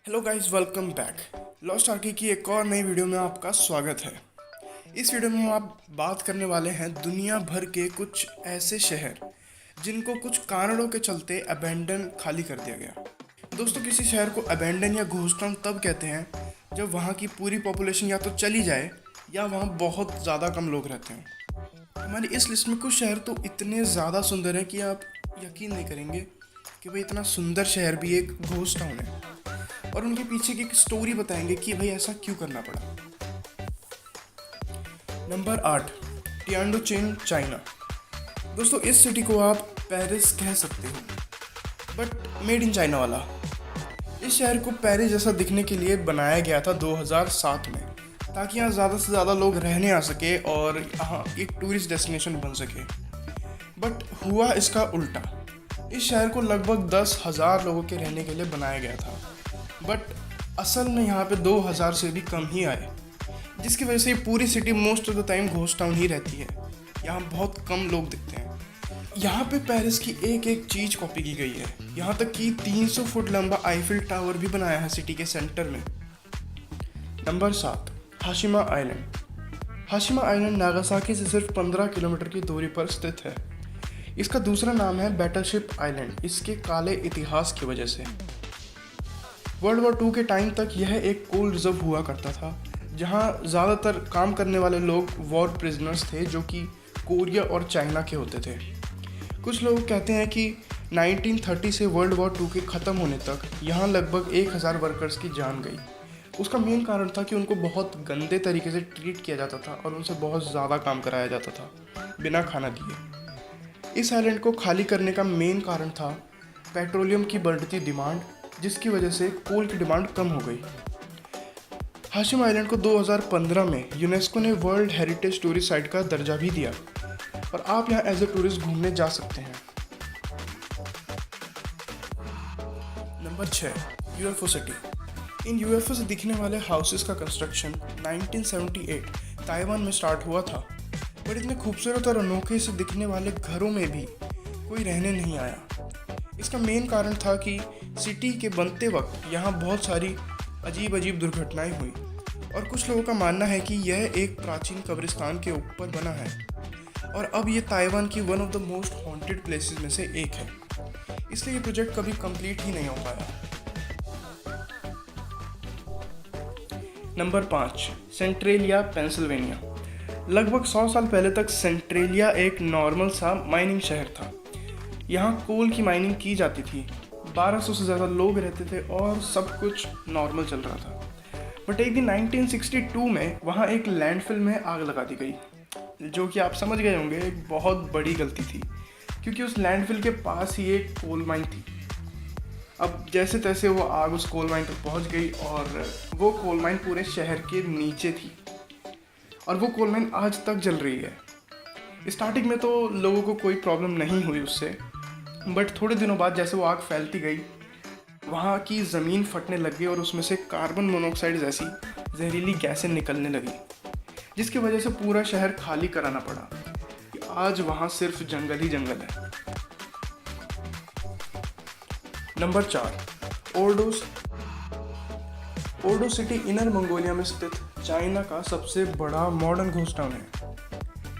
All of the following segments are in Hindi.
Hello guys, welcome back. Lost Archie की एक और नई वीडियो में आपका स्वागत है। इस वीडियो में हम आप बात करने वाले हैं दुनिया भर के कुछ ऐसे शहर जिनको कुछ कारणों के चलते अबेंडन खाली कर दिया गया। दोस्तों, किसी शहर को अबेंडन या घोस्ट टाउन तब कहते हैं जब वहाँ की पूरी पॉपुलेशन या तो चली जाए या वहाँ बहुत ज़्यादा कम लोग रहते हैं। हमारी इस लिस्ट में कुछ शहर तो इतने ज़्यादा सुंदर हैं कि आप यकीन नहीं करेंगे कि भाई इतना सुंदर शहर भी एक घोस्ट टाउन है, और उनके पीछे की एक स्टोरी बताएंगे कि भाई ऐसा क्यों करना पड़ा। Number 8, Tianducheng, China. दोस्तों, इस सिटी को आप पेरिस कह सकते हो, बट मेड इन चाइना वाला। इस शहर को पेरिस जैसा दिखने के लिए बनाया गया था 2007 में, ताकि यहाँ ज़्यादा से ज़्यादा लोग रहने आ सके और यहाँ एक टूरिस्ट डेस्टिनेशन बन सके। बट हुआ इसका उल्टा। इस शहर को लगभग 10,000 लोगों के रहने के लिए बनाया गया था, बट असल में यहाँ पे 2,000 से भी कम ही आए, जिसकी वजह से ये पूरी city most of the time ghost town ही रहती है। यहाँ बहुत कम लोग दिखते हैं। यहाँ पे पेरिस की एक एक चीज़ कॉपी की गई है। यहाँ तक कि 300 फुट लंबा आईफिल टावर भी बनाया है सिटी के सेंटर में। Number 7, Hashima island. Hashima island Nagasaki से सिर्फ 15 किलोमीटर की दूरी पर स्थित है। इसका दूसरा नाम है बैटलशिप आइलैंड, इसके काले इतिहास की वजह से। वर्ल्ड वॉर 2 के टाइम तक यह एक कोल रिजर्व हुआ करता था, जहां ज़्यादातर काम करने वाले लोग वॉर प्रिजनर्स थे, जो कि कोरिया और चाइना के होते थे। कुछ लोग कहते हैं कि 1930 से वर्ल्ड वॉर 2 के ख़त्म होने तक यहाँ लगभग 1,000 वर्कर्स की जान गई। उसका मेन कारण था कि उनको बहुत गंदे तरीके से ट्रीट किया जाता था और उनसे बहुत ज़्यादा काम कराया जाता था बिना खाना दिए। इस आइलैंड को खाली करने का मेन कारण था पेट्रोलियम की बढ़ती डिमांड, जिसकी वजह से कोल की डिमांड कम हो गई। हाशिम आइलैंड को 2015 में यूनेस्को ने वर्ल्ड हेरिटेज टूरिस्ट साइट का दर्जा भी दिया, और आप यहाँ एज ए टूरिस्ट घूमने जा सकते हैं। Number 6, UFO city. इन यूएफओ से दिखने वाले हाउसेस का कंस्ट्रक्शन 1978 ताइवान में स्टार्ट हुआ था, पर इतने खूबसूरत और अनोखे से दिखने वाले घरों में भी कोई रहने नहीं आया। इसका मेन कारण था कि सिटी के बनते वक्त यहाँ बहुत सारी अजीब अजीब दुर्घटनाएं हुई, और कुछ लोगों का मानना है कि यह एक प्राचीन कब्रिस्तान के ऊपर बना है, और अब ये ताइवान की one of the most haunted places में से एक है। इसलिए ये प्रोजेक्ट कभी कंप्लीट ही नहीं हो पाया। Number 5, Centralia, Pennsylvania. लगभग 100 साल पहले तक सेंट्रेलिया एक नॉर्मल सा माइनिंग शहर था। यहाँ कोल की माइनिंग की जाती थी, 1200 से ज़्यादा लोग रहते थे और सब कुछ नॉर्मल चल रहा था। बट एक दिन 1962 में वहाँ एक लैंडफिल में आग लगा दी गई, जो कि आप समझ गए होंगे एक बहुत बड़ी गलती थी, क्योंकि उस लैंडफिल के पास ही एक कोल माइन थी। अब जैसे तैसे वो आग उस कोल माइन तक पहुँच गई, और वो कोल माइन पूरे शहर के नीचे थी, और वो कोल माइन आज तक जल रही है। स्टार्टिंग में तो लोगों को कोई प्रॉब्लम नहीं हुई उससे, बट थोड़े दिनों बाद जैसे वो आग फैलती गई, वहाँ की ज़मीन फटने लग गई और उसमें से कार्बन मोनोऑक्साइड जैसी जहरीली गैसें निकलने लगी, जिसकी वजह से पूरा शहर खाली कराना पड़ा। आज वहाँ सिर्फ जंगल ही जंगल है। नंबर 4, ओर्डोस। ओर्डो सिटी इनर मंगोलिया में स्थित चाइना का सबसे बड़ा मॉडर्न घोस्ट टाउन है।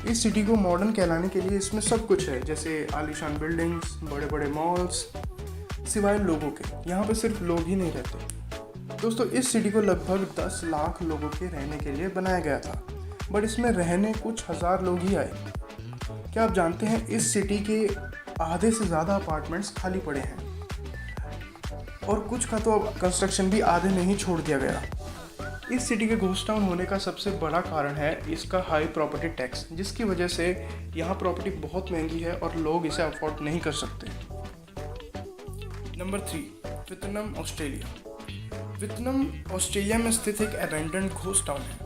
इस सिटी को मॉडर्न कहलाने के लिए इसमें सब कुछ है, जैसे आलीशान बिल्डिंग्स, बड़े बड़े मॉल्स, सिवाय लोगों के। यहाँ पे सिर्फ लोग ही नहीं रहते। दोस्तों, इस सिटी को लगभग 10 लाख लोगों के रहने के लिए बनाया गया था, बट इसमें रहने कुछ हज़ार लोग ही आए। क्या आप जानते हैं इस सिटी के आधे से ज़्यादा अपार्टमेंट्स खाली पड़े हैं, और कुछ का तो कंस्ट्रक्शन भी आधे में ही छोड़ दिया गया। इस सिटी के घोस्ट टाउन होने का सबसे बड़ा कारण है इसका हाई प्रॉपर्टी टैक्स, जिसकी वजह से यहाँ प्रॉपर्टी बहुत महंगी है और लोग इसे अफोर्ड नहीं कर सकते। Number 3, Vietnam, Australia. Vietnam Australia में स्थित एक अबैंडन्ड घोस्ट टाउन है।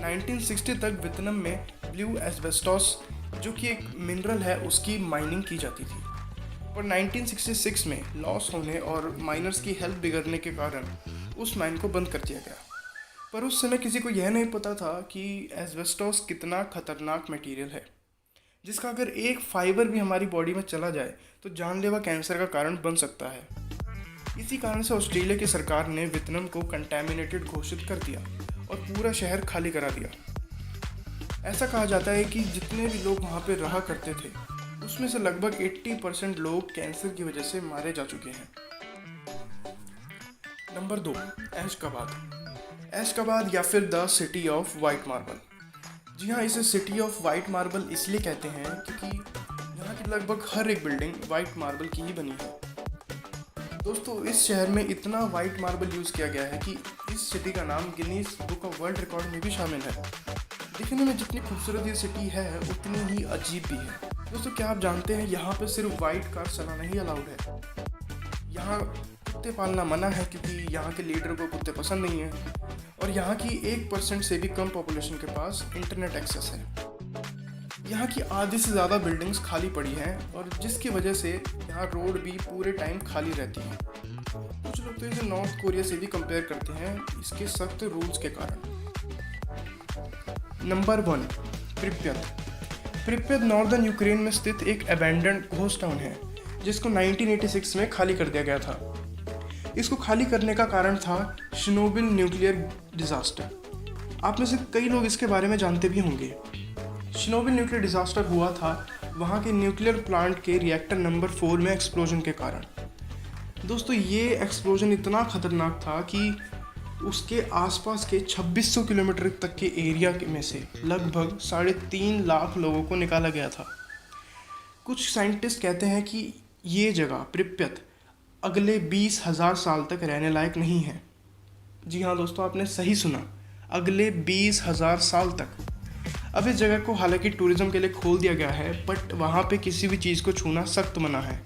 1960 तक वियतनाम में ब्लू एस्बेस्टोस, जो कि एक मिनरल है, उसकी माइनिंग की जाती थी, पर 1966 में लॉस होने और माइनर्स की हेल्थ बिगड़ने के कारण उस माइन को बंद कर दिया गया। पर उस समय किसी को यह नहीं पता था कि एस्बेस्टोस कितना खतरनाक मटेरियल है, जिसका अगर एक फाइबर भी हमारी बॉडी में चला जाए तो जानलेवा कैंसर का कारण बन सकता है। इसी कारण से ऑस्ट्रेलिया की सरकार ने वियतनाम को कंटेमिनेटेड घोषित कर दिया और पूरा शहर खाली करा दिया। ऐसा कहा जाता है कि जितने भी लोग वहाँ पे रहा करते थे उसमें से लगभग 80% लोग कैंसर की वजह से मारे जा चुके हैं। नंबर 2, एशकाबाद या फिर the city of white marble. जी हाँ, इसे सिटी ऑफ वाइट मार्बल इसलिए कहते हैं क्योंकि यहाँ की लगभग हर एक बिल्डिंग वाइट मार्बल की ही बनी है। दोस्तों, इस शहर में इतना वाइट मार्बल यूज़ किया गया है कि इस सिटी का नाम Guinness book of world record में भी शामिल है। दिखने में जितनी खूबसूरत ये सिटी है उतनी ही अजीब भी है। दोस्तों, क्या आप जानते हैं यहाँ पर सिर्फ वाइट कार चलाना ही अलाउड है। यहाँ कुत्ते पालना मना है क्योंकि यहाँ के लीडर को कुत्ते पसंद नहीं है और यहाँ की 1% से भी कम पॉपुलेशन के पास इंटरनेट एक्सेस है। यहाँ की आधी से ज़्यादा बिल्डिंग्स खाली पड़ी हैं और जिसकी वजह से यहाँ रोड भी पूरे टाइम खाली रहती हैं। कुछ लोग तो इसे नॉर्थ कोरिया से भी कंपेयर करते हैं इसके सख्त रूल्स के कारण। नंबर 1, प्रिप्यत नॉर्दर्न यूक्रेन में स्थित एक अबैंडन्ड घोस्ट टाउन है जिसको 1986 में खाली कर दिया गया था। इसको खाली करने का कारण था शर्नोबिल न्यूक्लियर डिज़ास्टर। आप में से कई लोग इसके बारे में जानते भी होंगे। शर्नोबिल न्यूक्लियर डिज़ास्टर हुआ था वहाँ के न्यूक्लियर प्लांट के रिएक्टर नंबर 4 में एक्सप्लोजन के कारण। दोस्तों, ये एक्सप्लोजन इतना ख़तरनाक था कि उसके आसपास के 2600 किलोमीटर तक के एरिया में से लगभग 3.5 लाख लोगों को निकाला गया था। कुछ साइंटिस्ट कहते हैं कि ये जगह प्रिप्यत अगले 20,000 साल तक रहने लायक नहीं है। जी हाँ दोस्तों, आपने सही सुना, अगले 20,000 साल तक। अब इस जगह को हालांकि टूरिज्म के लिए खोल दिया गया है, बट वहाँ पे किसी भी चीज़ को छूना सख्त मना है।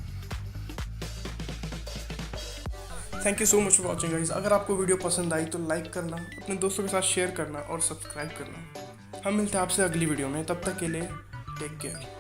Thank you so much for watching guys. अगर आपको वीडियो पसंद आई तो लाइक करना, अपने दोस्तों के साथ शेयर करना और सब्सक्राइब करना। हम मिलते हैं आपसे अगली वीडियो में, तब तक के लिए टेक केयर।